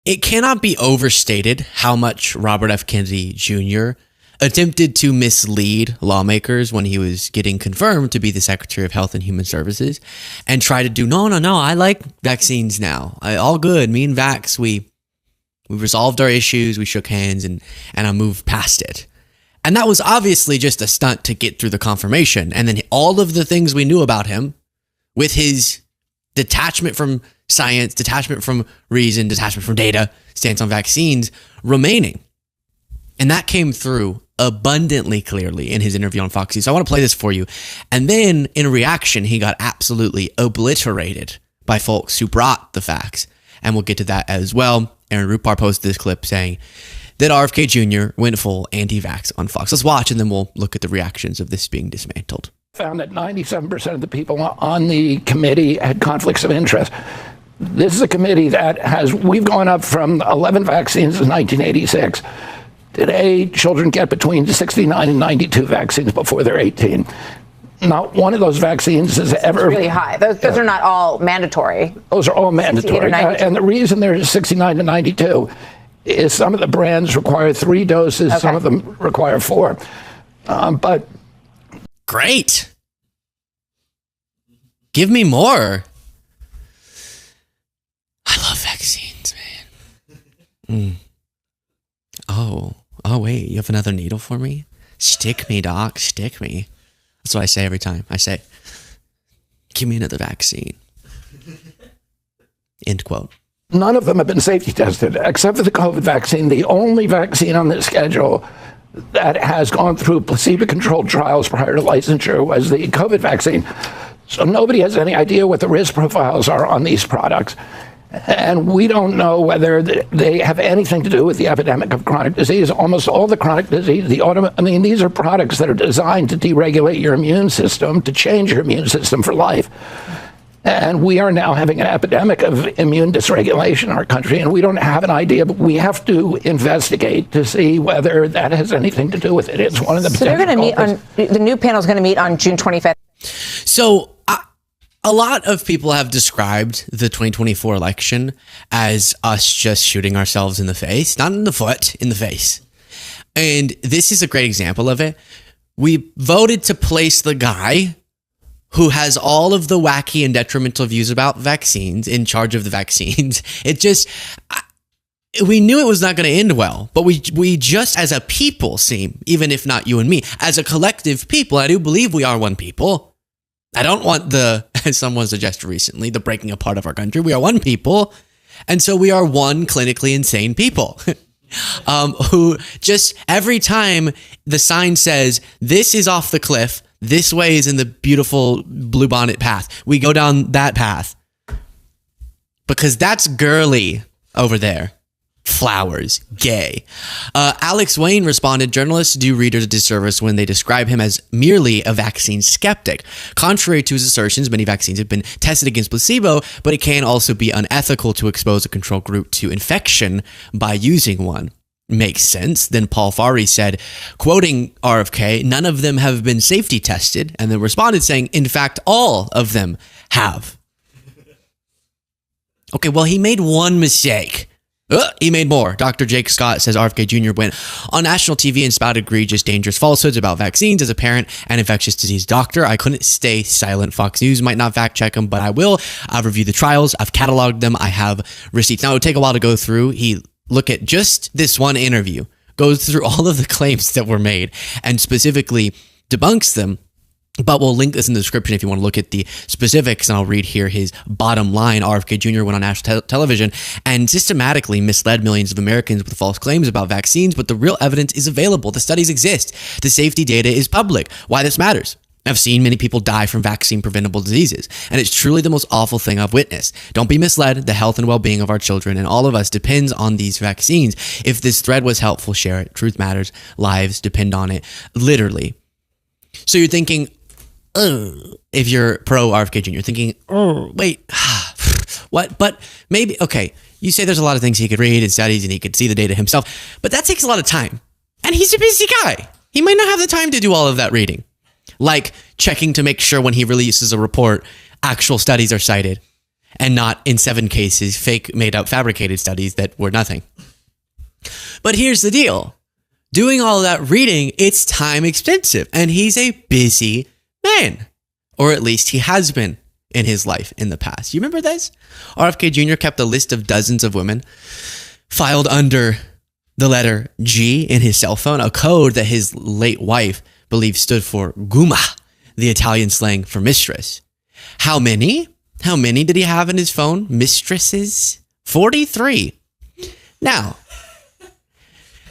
It cannot be overstated how much Robert F. Kennedy Jr. attempted to mislead lawmakers when he was getting confirmed to be the Secretary of Health and Human Services and try to do, no, I like vaccines now. All good. Me and Vax, we resolved our issues. We shook hands and I moved past it. And that was obviously just a stunt to get through the confirmation. And then all of the things we knew about him with his detachment from science, detachment from reason, detachment from data, stance on vaccines remaining. And that came through abundantly clearly in his interview on Fox News. So I want to play this for you. And then in reaction, he got absolutely obliterated by folks who brought the facts. And we'll get to that as well. Aaron Rupar posted this clip saying that RFK Jr. went full anti-vax on Fox. Let's watch, and then we'll look at the reactions of this being dismantled. Found that 97% of the people on the committee had conflicts of interest. This is a committee that we've gone up from 11 vaccines in 1986. Today, children get between 69 and 92 vaccines before they're 18. Not one of those vaccines has ever... That's really high. Those are not all mandatory. Those are all mandatory. And the reason they're 69 to 92 is some of the brands require 3 doses, okay. Some of them require 4. But... Great. Give me more. I love vaccines, man. Oh, wait, you have another needle for me? Stick me, doc, stick me. That's what I say every time. I say, give me another vaccine. End quote. None of them have been safety tested, except for the COVID vaccine. The only vaccine on this schedule that has gone through placebo-controlled trials prior to licensure was the COVID vaccine. So nobody has any idea what the risk profiles are on these products. And we don't know whether they have anything to do with the epidemic of chronic disease. Almost all the chronic disease, these are products that are designed to deregulate your immune system, to change your immune system for life. And we are now having an epidemic of immune dysregulation in our country, and we don't have an idea, but we have to investigate to see whether that has anything to do with it. It's one of the So they're going to meet on, the new panel is going to meet on June 25th. So a lot of people have described the 2024 election as us just shooting ourselves in the face, not in the foot, in the face. And this is a great example of it. We voted to place the guy who has all of the wacky and detrimental views about vaccines in charge of the vaccines. It just, we knew it was not going to end well, but we just as a people seem, even if not you and me, as a collective people, I do believe we are one people. I don't want as someone suggested recently, the breaking apart of our country. We are one people. And so we are one clinically insane people who just every time the sign says, this is off the cliff, this way is in the beautiful bluebonnet path, we go down that path because that's girly over there. Flowers, gay. Alex Wayne responded, journalists do readers a disservice when they describe him as merely a vaccine skeptic. Contrary to his assertions, many vaccines have been tested against placebo, but it can also be unethical to expose a control group to infection by using one. Makes sense. Then Paul Farhi said, quoting RFK, none of them have been safety tested, and then responded saying, in fact, all of them have. Okay, well, he made one mistake. He made more. Dr. Jake Scott says RFK Jr. went on national TV and spouted egregious, dangerous falsehoods about vaccines. As a parent and infectious disease doctor, I couldn't stay silent. Fox News might not fact check them, but I will. I've reviewed the trials. I've cataloged them. I have receipts. Now, it would take a while to go through. He look at just this one interview, goes through all of the claims that were made and specifically debunks them. But we'll link this in the description if you want to look at the specifics, and I'll read here his bottom line. RFK Jr. went on national television and systematically misled millions of Americans with false claims about vaccines, but the real evidence is available. The studies exist. The safety data is public. Why this matters? I've seen many people die from vaccine-preventable diseases, and it's truly the most awful thing I've witnessed. Don't be misled. The health and well-being of our children and all of us depends on these vaccines. If this thread was helpful, share it. Truth matters. Lives depend on it. Literally. So you're thinking, if you're pro RFK Jr., you're thinking, wait, what? But maybe, okay, you say there's a lot of things he could read and studies and he could see the data himself, but that takes a lot of time. And he's a busy guy. He might not have the time to do all of that reading. Like checking to make sure when he releases a report, actual studies are cited. and not in 7 cases fake, made up, fabricated studies that were nothing. But here's the deal. Doing all that reading, it's time expensive, and he's a busy man, or at least he has been in his life in the past. You remember this? RFK Jr. kept a list of dozens of women filed under the letter G in his cell phone, a code that his late wife believed stood for guma, the Italian slang for mistress. How many? How many did he have in his phone? Mistresses? 43. Now,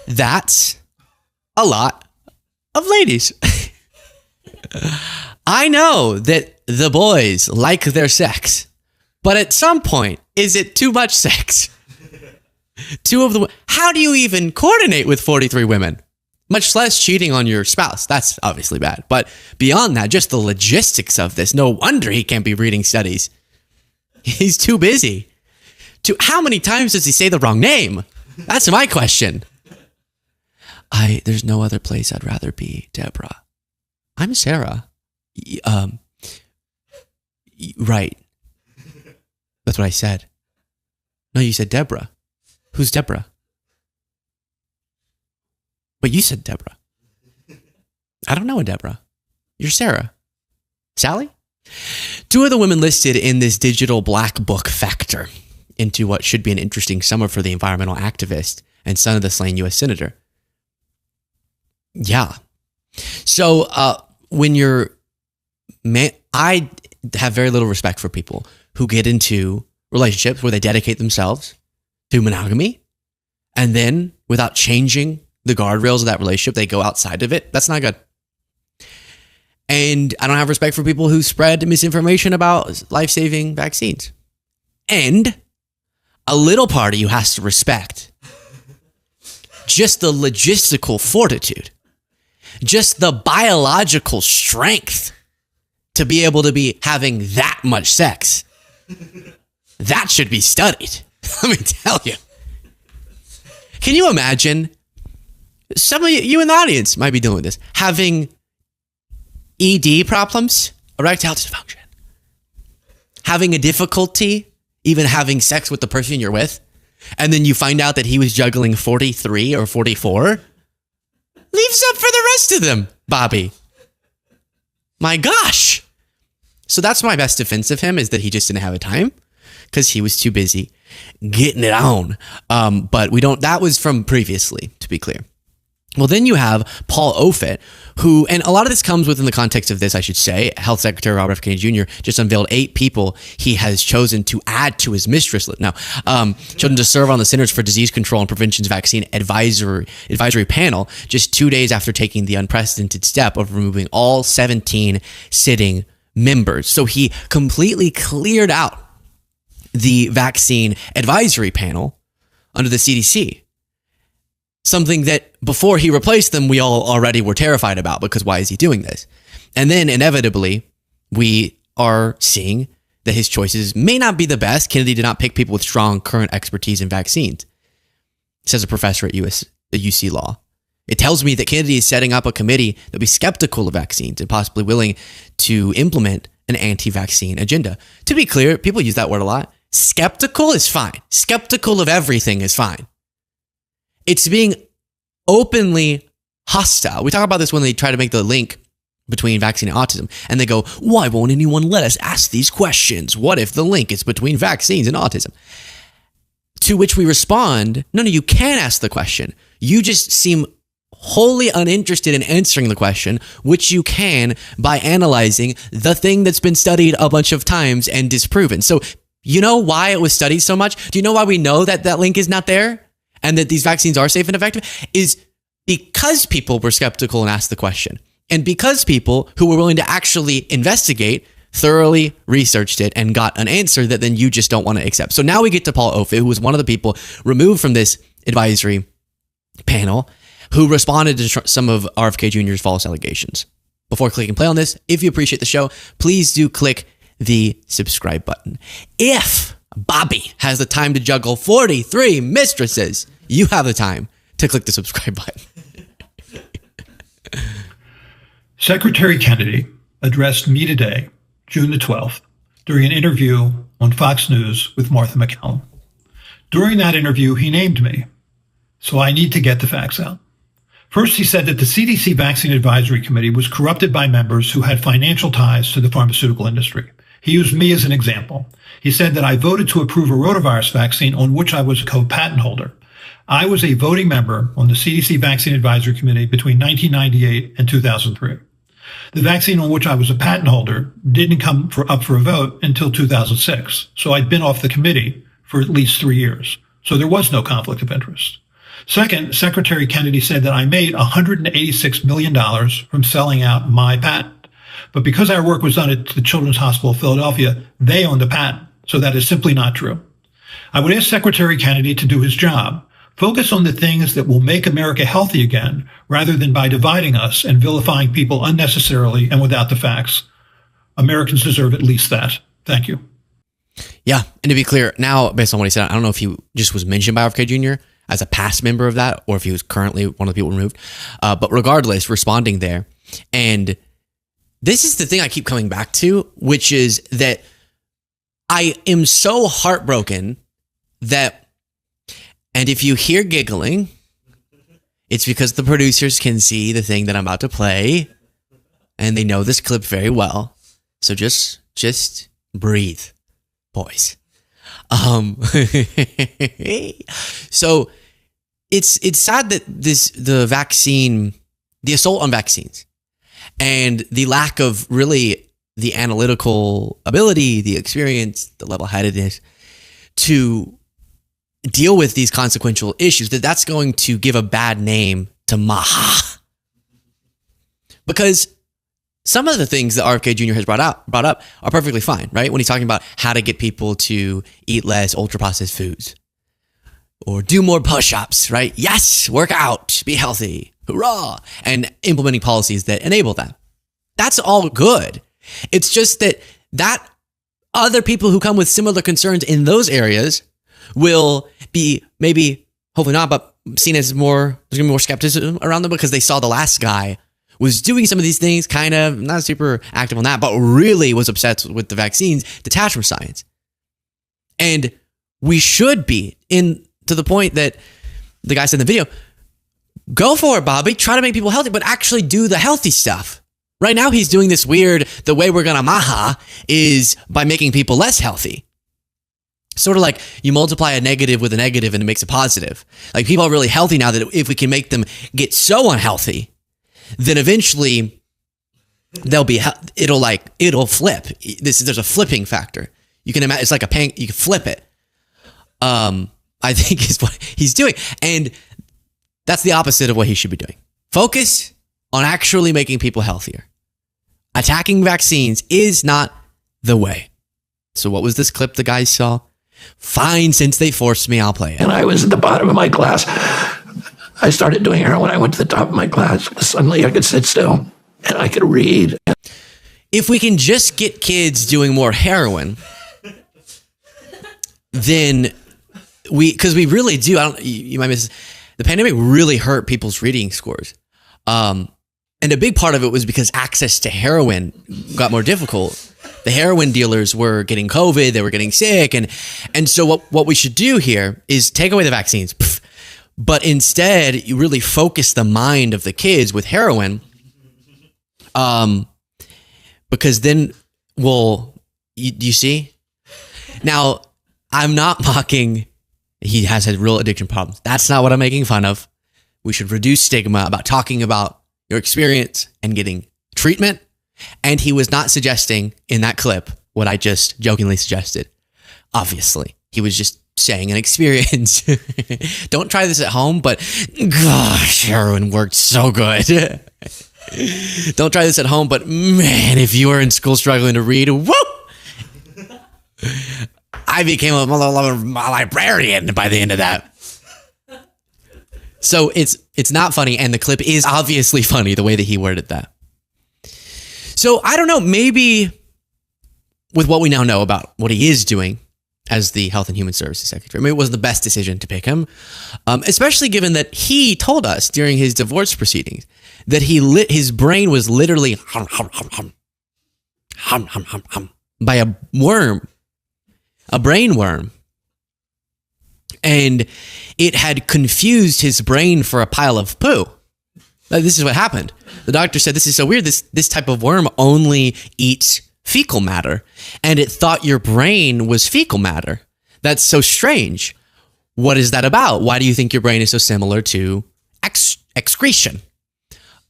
that's a lot of ladies. I know that the boys like their sex, but at some point, is it too much sex? How do you even coordinate with 43 women? Much less cheating on your spouse. That's obviously bad. But beyond that, just the logistics of this. No wonder he can't be reading studies. He's too busy. How many times does he say the wrong name? That's my question. There's no other place I'd rather be, Deborah. I'm Sarah. Right. That's what I said. No, you said Deborah. Who's Deborah? But you said Deborah. I don't know a Deborah. You're Sarah. Sally? 2 of the women listed in this digital black book factor into what should be an interesting summer for the environmental activist and son of the slain U.S. Senator. Yeah. So when you're I have very little respect for people who get into relationships where they dedicate themselves to monogamy and then without changing the guardrails of that relationship, they go outside of it. That's not good. And I don't have respect for people who spread misinformation about life-saving vaccines. And a little part of you has to respect just the logistical fortitude, just the biological strength to be able to be having that much sex. That should be studied. Let me tell you. Can you imagine? Some of you in the audience might be doing this, having ED problems, erectile dysfunction, having a difficulty even having sex with the person you're with, and then you find out that he was juggling 43 or 44. Leave some for the rest of them, Bobby. My gosh. So that's my best defense of him, is that he just didn't have the time because he was too busy getting it on. But that was from previously, to be clear. Well, then you have Paul Offit, who, and a lot of this comes within the context of this, I should say, Health Secretary Robert F. Kennedy Jr. just unveiled 8 people he has chosen to add to his mistress list. Now, chosen to serve on the Centers for Disease Control and Prevention's Vaccine Advisory Panel just 2 days after taking the unprecedented step of removing all 17 sitting members. So he completely cleared out the Vaccine Advisory Panel under the CDC. Something that before he replaced them, we all already were terrified about, because why is he doing this? And then inevitably, we are seeing that his choices may not be the best. Kennedy did not pick people with strong current expertise in vaccines, says a professor at UC Law. It tells me that Kennedy is setting up a committee that will be skeptical of vaccines and possibly willing to implement an anti-vaccine agenda. To be clear, people use that word a lot. Skeptical is fine. Skeptical of everything is fine. It's being openly hostile. We talk about this when they try to make the link between vaccine and autism, and they go, why won't anyone let us ask these questions? What if the link is between vaccines and autism? To which we respond, no, you can ask the question. You just seem wholly uninterested in answering the question, which you can by analyzing the thing that's been studied a bunch of times and disproven. So you know why it was studied so much? Do you know why we know that that link is not there? And that these vaccines are safe and effective, is because people were skeptical and asked the question. And because people who were willing to actually investigate thoroughly researched it and got an answer that then you just don't want to accept. So now we get to Paul Offit, who was one of the people removed from this advisory panel, who responded to some of RFK Jr.'s false allegations. Before clicking play on this, if you appreciate the show, please do click the subscribe button. If Bobby has the time to juggle 43 mistresses, you have the time to click the subscribe button. Secretary Kennedy addressed me today, June the 12th, during an interview on Fox News with Martha McCallum. During that interview, he named me, so I need to get the facts out. First, he said that the CDC Vaccine Advisory Committee was corrupted by members who had financial ties to the pharmaceutical industry. He used me as an example. He said that I voted to approve a rotavirus vaccine on which I was a co-patent holder. I was a voting member on the CDC Vaccine Advisory Committee between 1998 and 2003. The vaccine on which I was a patent holder didn't come up for a vote until 2006, so I'd been off the committee for at least 3 years. So there was no conflict of interest. Second, Secretary Kennedy said that I made $186 million from selling out my patent. But because our work was done at the Children's Hospital of Philadelphia, they owned the patent. So that is simply not true. I would ask Secretary Kennedy to do his job. Focus on the things that will make America healthy again, rather than by dividing us and vilifying people unnecessarily and without the facts. Americans deserve at least that. Thank you. Yeah. And to be clear, now, based on what he said, I don't know if he just was mentioned by RFK Jr. as a past member of that, or if he was currently one of the people removed. But regardless, responding there. And this is the thing I keep coming back to, which is that I am so heartbroken that, and if you hear giggling, it's because the producers can see the thing that I'm about to play, and they know this clip very well. So just breathe, boys. So it's sad that the assault on vaccines and the lack of really the analytical ability, the experience, the level-headedness to deal with these consequential issues, that's going to give a bad name to MAHA. Because some of the things that RFK Jr. has brought up are perfectly fine, right? When he's talking about how to get people to eat less ultra-processed foods or do more push-ups, right? Yes, work out, be healthy, hurrah, and implementing policies that enable that. That's all good. It's just that other people who come with similar concerns in those areas will be maybe, hopefully not, but seen as there's going to be more skepticism around them because they saw the last guy was doing some of these things, kind of not super active on that, but really was obsessed with the vaccines, detached from science. And we should be to the point that the guy said in the video, go for it, Bobby. Try to make people healthy, but actually do the healthy stuff. Right now, he's doing this weird, the way we're going to MAHA is by making people less healthy. Sort of like you multiply a negative with a negative and it makes a positive. Like people are really healthy now that if we can make them get so unhealthy, then eventually it'll flip. There's a flipping factor. You can imagine it's like a pan, you can flip it. I think is what he's doing. And that's the opposite of what he should be doing. Focus on actually making people healthier. Attacking vaccines is not the way. So what was this clip the guys saw? Fine, since they forced me, I'll play it. And I was at the bottom of my class. I started doing heroin. I went to the top of my class. Suddenly I could sit still and I could read. If we can just get kids doing more heroin, then because we really do, you might miss, the pandemic really hurt people's reading scores. And a big part of it was because access to heroin got more difficult. The heroin dealers were getting COVID, they were getting sick. And so what we should do here is take away the vaccines, but instead you really focus the mind of the kids with heroin. Because then, you see? Now, I'm not mocking, he has had real addiction problems. That's not what I'm making fun of. We should reduce stigma about talking about your experience and getting treatment. And he was not suggesting in that clip what I just jokingly suggested. Obviously, he was just saying an experience. Don't try this at home, but gosh, heroin worked so good. Don't try this at home, but man, if you were in school struggling to read, whoop! I became a librarian by the end of that. So it's not funny, and the clip is obviously funny the way that he worded that. So I don't know, maybe with what we now know about what he is doing as the Health and Human Services Secretary, maybe it wasn't the best decision to pick him, especially given that he told us during his divorce proceedings that his brain was literally by a worm. a brain worm. And it had confused his brain for a pile of poo. This is what happened. The doctor said, this is so weird. This type of worm only eats fecal matter. And it thought your brain was fecal matter. That's so strange. What is that about? Why do you think your brain is so similar to excretion?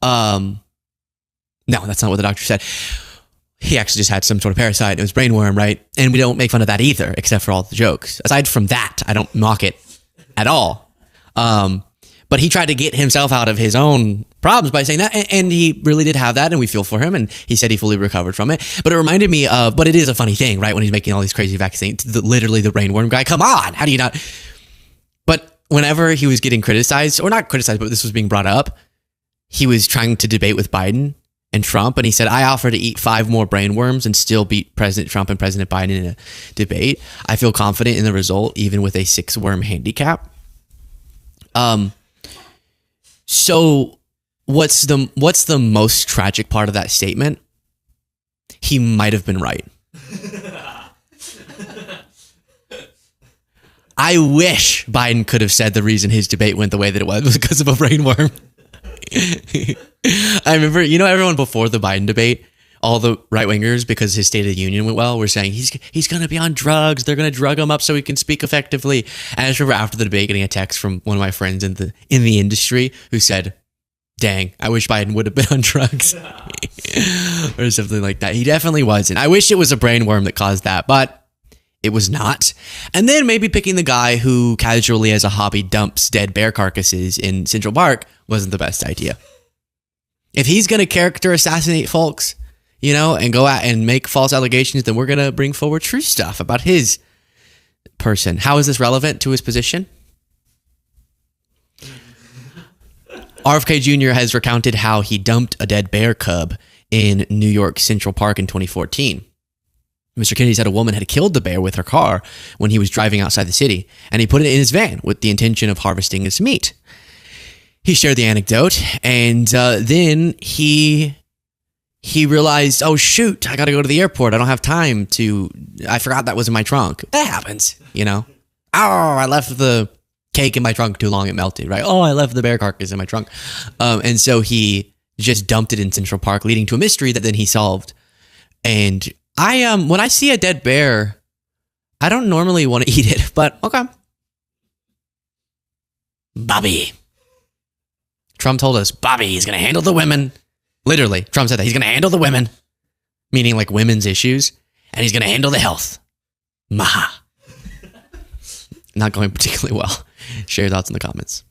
No, that's not what the doctor said. He actually just had some sort of parasite. It was brainworm, right? And we don't make fun of that either, except for all the jokes. Aside from that, I don't mock it at all. But he tried to get himself out of his own problems by saying that. And he really did have that, and we feel for him. And he said he fully recovered from it. But it reminded me of, but it is a funny thing, right? When he's making all these crazy vaccines, literally the brainworm guy. Come on, how do you not? But whenever he was getting criticized, or not criticized, but this was being brought up, he was trying to debate with Biden and Trump, and he said, I offer to eat 5 more brainworms and still beat President Trump and President Biden in a debate. I feel confident in the result, even with a 6-worm handicap. So what's the most tragic part of that statement? He might have been right. I wish Biden could have said the reason his debate went the way that it was because of a brainworm. I remember, everyone before the Biden debate, all the right-wingers, because his State of the Union went well, were saying he's going to be on drugs. They're going to drug him up so he can speak effectively. And I just remember after the debate getting a text from one of my friends in the industry who said, dang, I wish Biden would have been on drugs or something like that. He definitely wasn't. I wish it was a brainworm that caused that, but it was not. And then maybe picking the guy who casually as a hobby dumps dead bear carcasses in Central Park wasn't the best idea. If he's going to character assassinate folks, and go out and make false allegations, then we're going to bring forward true stuff about his person. How is this relevant to his position? RFK Jr. has recounted how he dumped a dead bear cub in New York Central Park in 2014. Mr. Kennedy said a woman had killed the bear with her car when he was driving outside the city, and he put it in his van with the intention of harvesting its meat. He shared the anecdote, and then he realized, oh shoot, I got to go to the airport. I don't have time I forgot that was in my trunk. That happens, Oh, I left the cake in my trunk too long, it melted, right? Oh, I left the bear carcass in my trunk. And so he just dumped it in Central Park, leading to a mystery that then he solved. And when I see a dead bear, I don't normally want to eat it, but okay. Bobby. Trump told us, Bobby, he's going to handle the women. Literally, Trump said that. He's going to handle the women, meaning like women's issues, and he's going to handle the health. Maha. Not going particularly well. Share your thoughts in the comments.